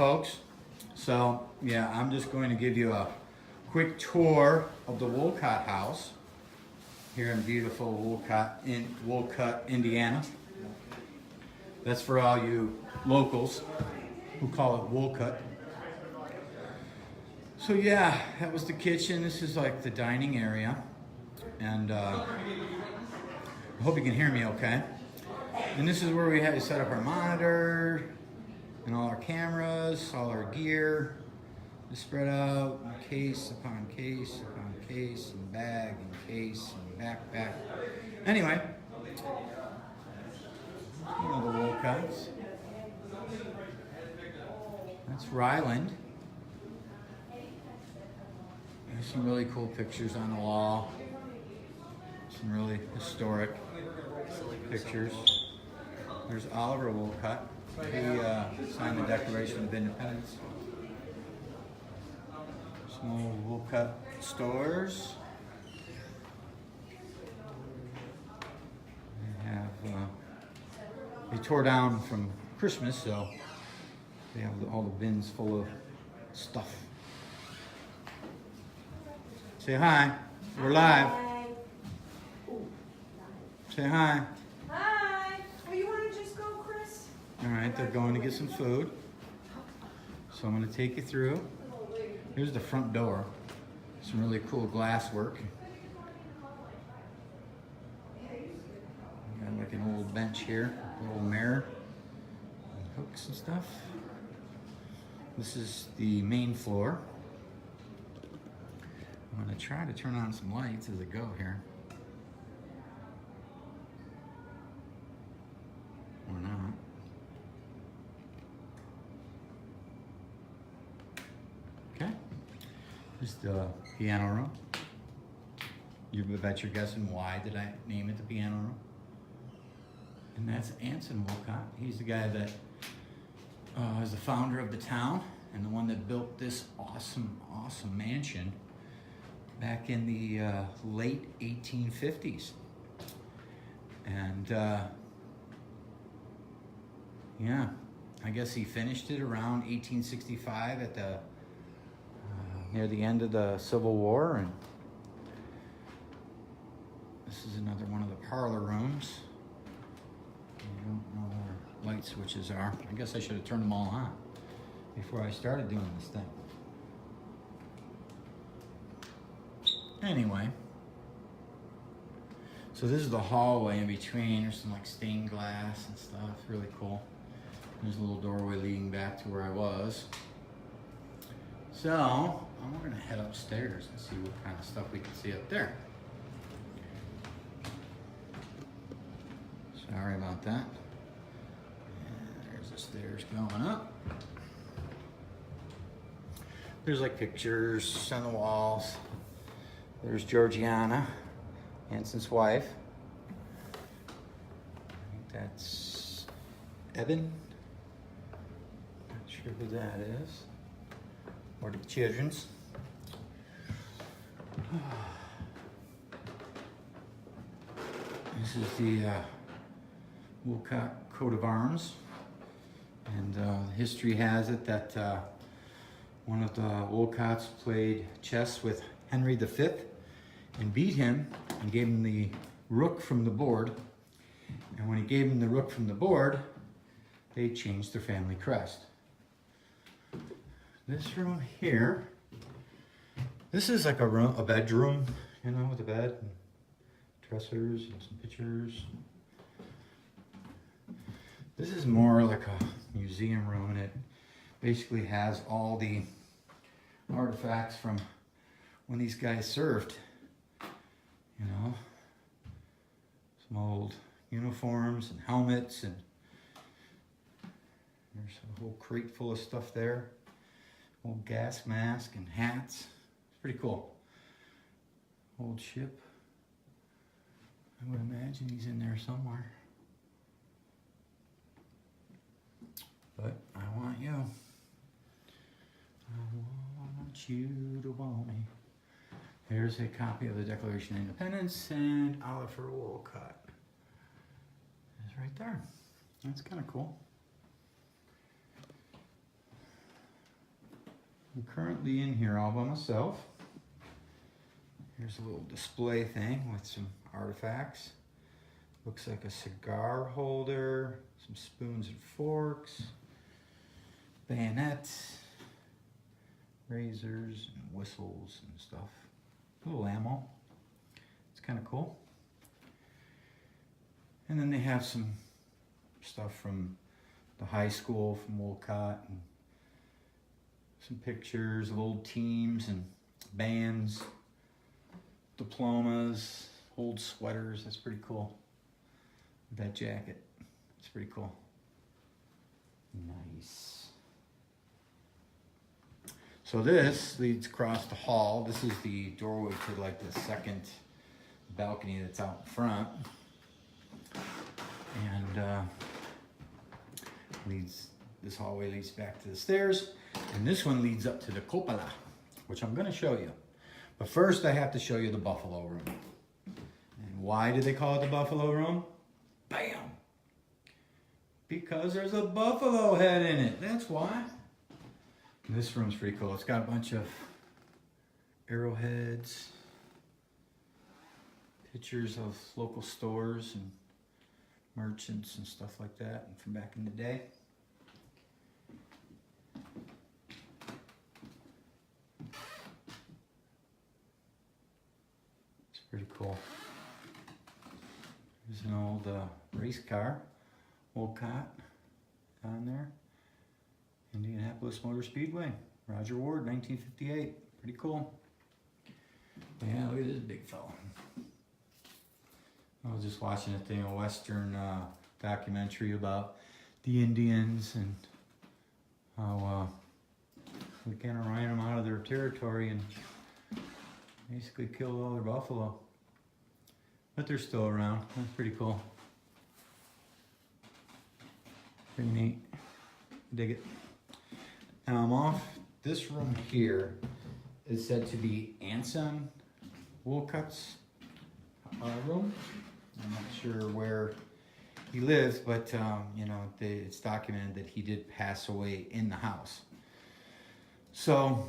folks. So, yeah, I'm just going to give you a quick tour of the Wolcott House here in beautiful Wolcott, Indiana. That's for all you locals who call it Wolcott. So yeah, that was the kitchen. This is like the dining area. And I hope you can hear me okay. And this is where we had to set up our monitor and all our cameras, all our gear. Just spread out, case upon case upon case, and bag and case and backpack. Anyway, one of the Wolcotts. That's Ryland. There's some really cool pictures on the wall. Some really historic pictures. There's Oliver Wolcott. He signed the Declaration of Independence. Some old Wolcott stores. They tore down from Christmas, so they have all the bins full of stuff. Say hi. We're live. Hi. Say hi. Hi. Oh, you want to just go, Chris? All right, they're going to get some food. So I'm going to take you through. Here's the front door. Some really cool glass work. Got like an old bench here, a little mirror, and hooks and stuff. This is the main floor. I'm going to try to turn on some lights as I go here. Or not. Okay. Here's the piano room. You bet you're guessing why did I name it the piano room? And that's Anson Wolcott. He's the guy that is the founder of the town and the one that built this awesome mansion back in the late 1850s. And yeah, I guess he finished it around 1865 at the near the end of the Civil War. And this is another one of the parlor rooms. I don't know where light switches are. I guess I should have turned them all on before I started doing this thing. Anyway, so this is the hallway in between. There's some like stained glass and stuff, really cool. There's a little doorway leading back to where I was. So, we're gonna head upstairs and see what kind of stuff we can see up there. Sorry about that. And there's the stairs going up. There's like pictures on the walls. There's Georgiana, Anson's wife. I think that's Evan. Not sure who that is. Or the children's. This is the Wolcott coat of arms. And history has it that one of the Wolcotts played chess with Henry V and beat him and gave him the rook from the board. And when he gave him the rook from the board, they changed their family crest. This room here, this is like a bedroom, you know, with a bed and dressers and some pictures. This is more like a museum room, and it basically has all the artifacts from when these guys served, you know, some old uniforms and helmets, and there's a whole crate full of stuff there, old gas mask and hats. It's pretty cool. Old ship. I would imagine he's in there somewhere. But I want you. I want you to want me. Here's a copy of the Declaration of Independence and Oliver Wolcott. It's right there. That's kind of cool. I'm currently in here all by myself. Here's a little display thing with some artifacts. Looks like a cigar holder, some spoons and forks, bayonets, razors and whistles and stuff. A little ammo. It's kind of cool. And then they have some stuff from the high school from Wolcott, and some pictures of old teams and bands, diplomas, old sweaters. That's pretty cool. That jacket, it's pretty cool. Nice. So this leads across the hall. This is the doorway to like the second balcony that's out in front. And this hallway leads back to the stairs. And this one leads up to the cupola, which I'm gonna show you. But first I have to show you the buffalo room. And why do they call it the buffalo room? Bam! Because there's a buffalo head in it, that's why. And this room's pretty cool. It's got a bunch of arrowheads, pictures of local stores and merchants and stuff like that, and from back in the day. It's pretty cool. There's an old race car, Wolcott, down there. Indianapolis Motor Speedway, Roger Ward, 1958. Pretty cool. Yeah, look at this big fella. I was just watching a Western documentary about the Indians and how we kind of ran them out of their territory and basically killed all their buffalo. But they're still around. That's pretty cool. Pretty neat. Dig it. Now I'm off. This room here is said to be Anson Wolcott's room. I'm not sure where he lives, but you know, it's documented that he did pass away in the house. So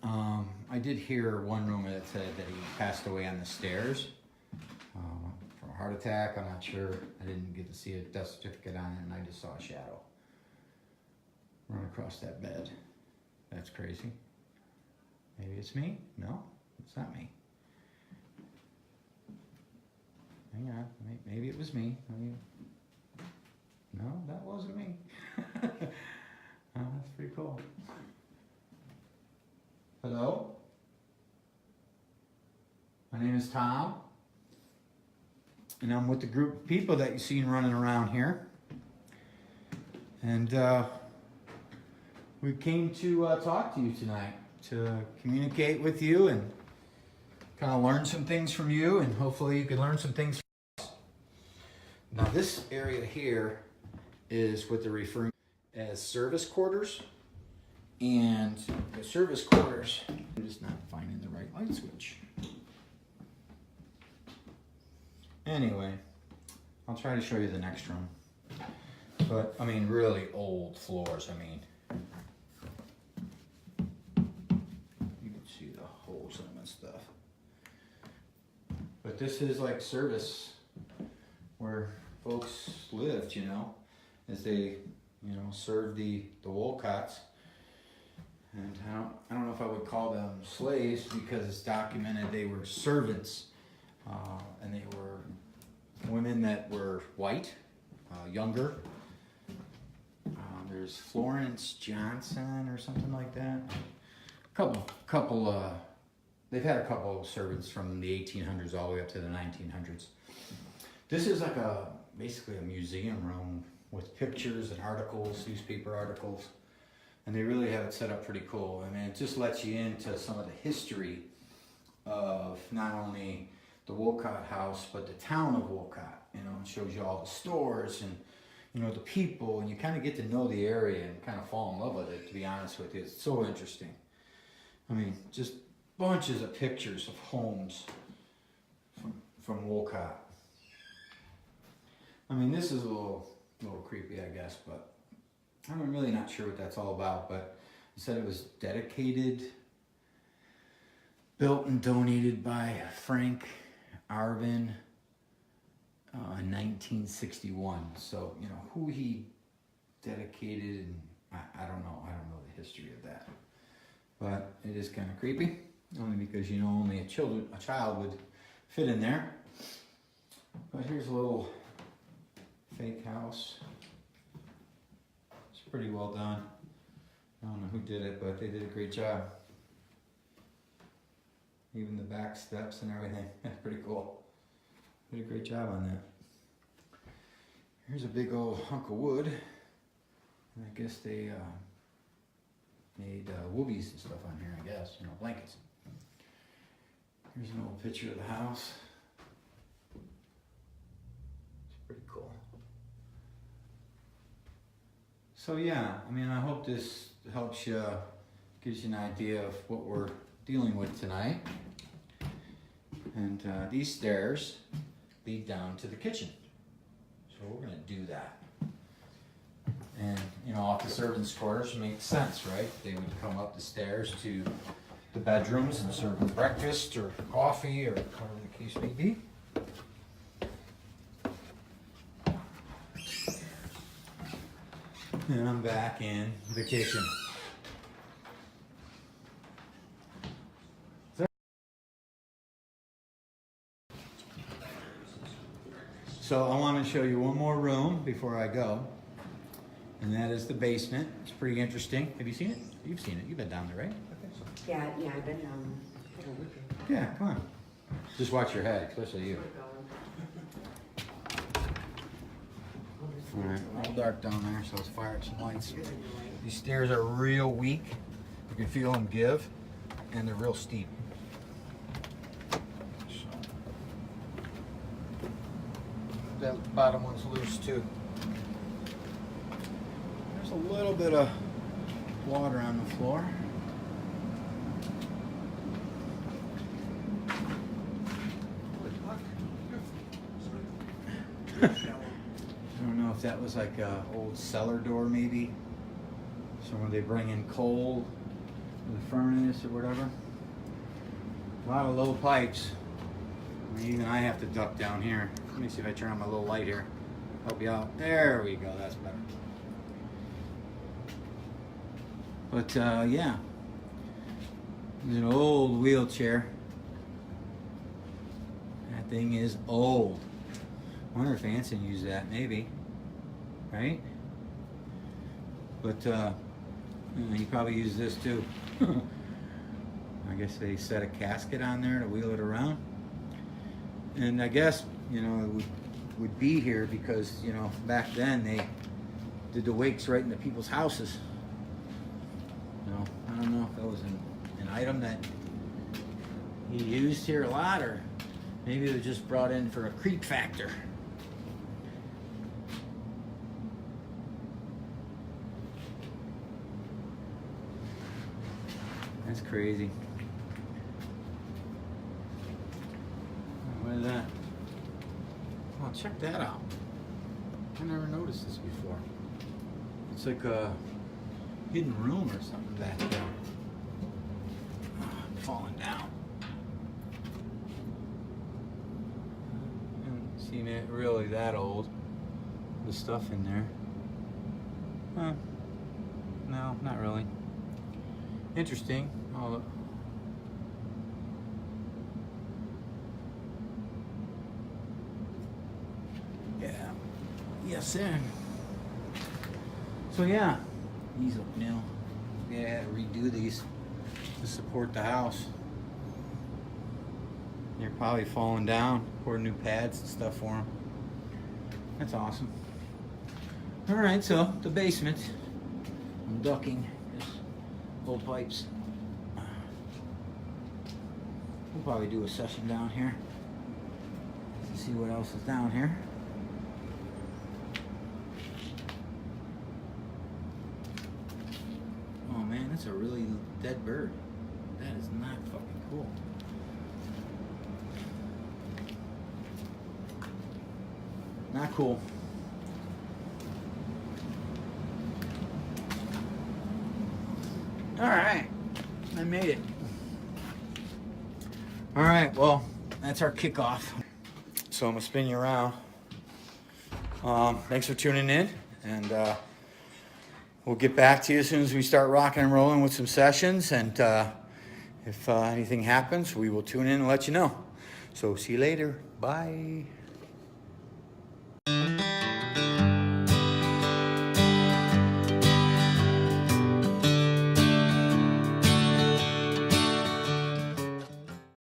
I did hear one rumor that said that he passed away on the stairs from a heart attack. I'm not sure. I didn't get to see a death certificate on it, and I just saw a shadow run across that bed. That's crazy. Maybe it's me? No, it's not me. Hang on, maybe it was me. No, that wasn't me. Oh, that's pretty cool. Hello? My name is Tom. And I'm with the group of people that you've seen running around here. And we came to talk to you tonight, to communicate with you and kind of learn some things from you, and hopefully you can learn some things from us. Now this area here is what they're referring as service quarters. And the service quarters, I'm just not finding the right light switch. Anyway, I'll try to show you the next room. But, I mean, really old floors, I mean. You can see the holes in them and stuff. But this is like service where folks lived, you know, as they, you know, served the Wolcotts. And I don't know if I would call them slaves, because it's documented they were servants. And they were women that were white, younger. There's Florence Johnson or something like that. They've had a couple of servants from the 1800s all the way up to the 1900s. This is like basically a museum room with pictures and articles, newspaper articles. And they really have it set up pretty cool. I mean, it just lets you into some of the history of not only the Wolcott House, but the town of Wolcott. You know, it shows you all the stores and, you know, the people, and you kind of get to know the area and kind of fall in love with it, to be honest with you. It's so interesting. I mean, just bunches of pictures of homes from Wolcott. I mean, this is a little creepy, I guess, but I'm really not sure what that's all about. But He said it was dedicated, built and donated by Frank Arvin in 1961. So, you know, who he dedicated, and I don't know. I don't know the history of that. But it is kind of creepy, only because, you know, only a child would fit in there. But here's a little fake house. It's pretty well done. I don't know who did it, but they did a great job. Even the back steps and everything. That's pretty cool. Did a great job on that. Here's a big old hunk of wood. And I guess they made woobies and stuff on here, I guess. You know, blankets. Here's an old picture of the house. It's pretty cool. So yeah, I mean, I hope this helps you, gives you an idea of what we're dealing with tonight. And these stairs lead down to the kitchen. So we're gonna do that. And, you know, off the servants' quarters makes sense, right? They would come up the stairs to the bedrooms and serve them breakfast or coffee or whatever the case may be. And I'm back in the kitchen. So I want to show you one more room before I go. And that is the basement. It's pretty interesting. Have you seen it? You've seen it. You've been down there, right? Yeah, I've been, Yeah, come on. Just watch your head, especially you. Alright, all dark down there, so let's fire up some lights. These stairs are real weak. You can feel them give, and they're real steep. So. That bottom one's loose too. There's a little bit of water on the floor. I don't know if that was like a old cellar door maybe. Somewhere they bring in coal for the furnace or whatever. A lot of low pipes. I mean, even I have to duck down here. Let me see if I turn on my little light here. Help you out. There we go, that's better. But yeah, there's an old wheelchair. That thing is old. I wonder if Anson used that, maybe, right? But he probably used this too. I guess they set a casket on there to wheel it around. And I guess, you know, it would be here because, you know, back then they did the wakes right in the people's houses. You know, I don't know if that was an item that he used here a lot, or maybe it was just brought in for a creep factor. That's crazy. What is that? Oh, check that out. I never noticed this before. It's like a hidden room or something back there. Oh, I'm falling down. I haven't seen it really that old. The stuff in there. Huh. No, not really. Interesting. Oh, yeah. Yes, sir. So yeah, these look new. Yeah, I had to redo these to support the house. They're probably falling down. Pour new pads and stuff for them. That's awesome. All right, so the basement. I'm ducking. Old pipes. We'll probably do a session down here to see what else is down here. Oh man, that's a really dead bird. That is not fucking cool. Not cool. made it. All right, well, that's our kickoff. So I'm gonna spin you around. Thanks for tuning in, and we'll get back to you as soon as we start rocking and rolling with some sessions. And if anything happens, we will tune in and let you know. So see you later. Bye.